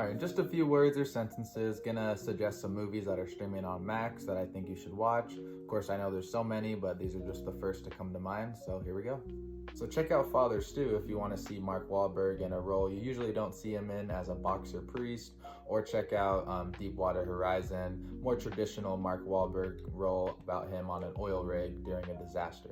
Alright, in just a few words or sentences, gonna suggest some movies that are streaming on Max that I think you should watch. Of course, I know there's so many, but these are just the first to come to mind, so here we go. So check out Father Stu if you want to see Mark Wahlberg in a role you usually don't see him in as a boxer priest, or check out Deepwater Horizon, more traditional Mark Wahlberg role about him on an oil rig during a disaster.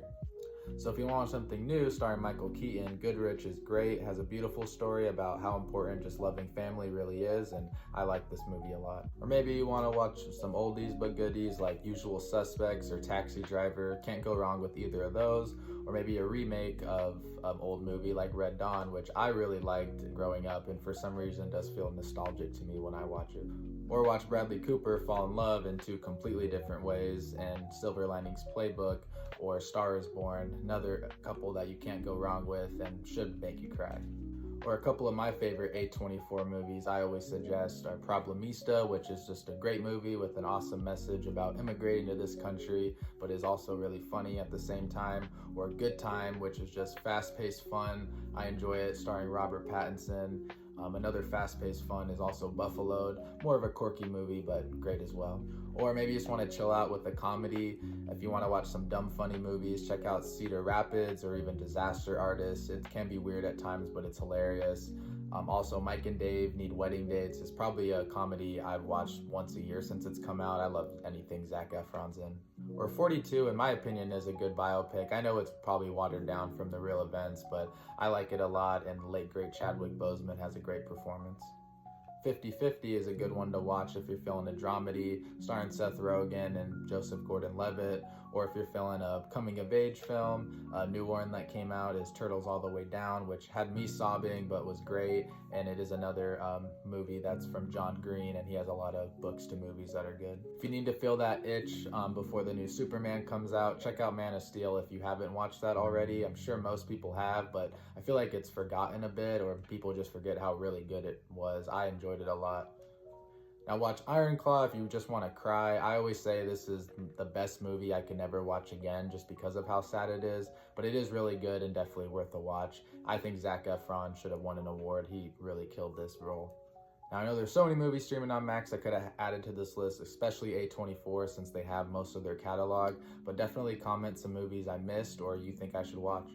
So if you want something new, starring Michael Keaton, Goodrich is great, has a beautiful story about how important just loving family really is, and I like this movie a lot. Or maybe you want to watch some oldies but goodies like Usual Suspects or Taxi Driver, can't go wrong with either of those. Or maybe a remake of an old movie like Red Dawn, which I really liked growing up and for some reason does feel nostalgic to me when I watch it. Or watch Bradley Cooper fall in love in two completely different ways, and Silver Linings Playbook or Star is Born, another couple that you can't go wrong with and should make you cry. Or a couple of my favorite A24 movies I always suggest are Problemista, which is just a great movie with an awesome message about immigrating to this country, but is also really funny at the same time. Or Good Time, which is just fast-paced fun. I enjoy it, starring Robert Pattinson. Another fast-paced fun is also Buffaloed, more of a quirky movie, but great as well. Or maybe you just want to chill out with a comedy. If you want to watch some dumb, funny movies, check out Cedar Rapids or even Disaster Artist. It can be weird at times, but it's hilarious. Also, Mike and Dave Need Wedding Dates is probably a comedy I've watched once a year since it's come out. I love anything Zac Efron's in. Or 42, in my opinion, is a good biopic. I know it's probably watered down from the real events, but I like it a lot, and the late great Chadwick Boseman has a great performance. 50-50 is a good one to watch if you're feeling a dramedy, starring Seth Rogen and Joseph Gordon-Levitt, or if you're feeling a coming-of-age film. A new one that came out is Turtles All the Way Down, which had me sobbing but was great, and it is another movie that's from John Green, and he has a lot of books to movies that are good. If you need to feel that itch before the new Superman comes out, check out Man of Steel if you haven't watched that already. I'm sure most people have, but I feel like it's forgotten a bit, or people just forget how really good it was. I enjoyed it a lot. Now watch Iron Claw if you just want to cry. I always say this is the best movie I can never watch again just because of how sad it is, but it is really good and definitely worth a watch. I think Zac Efron should have won an award. He really killed this role. Now I know there's so many movies streaming on Max I could have added to this list, especially A24 since they have most of their catalog, but definitely comment some movies I missed or you think I should watch.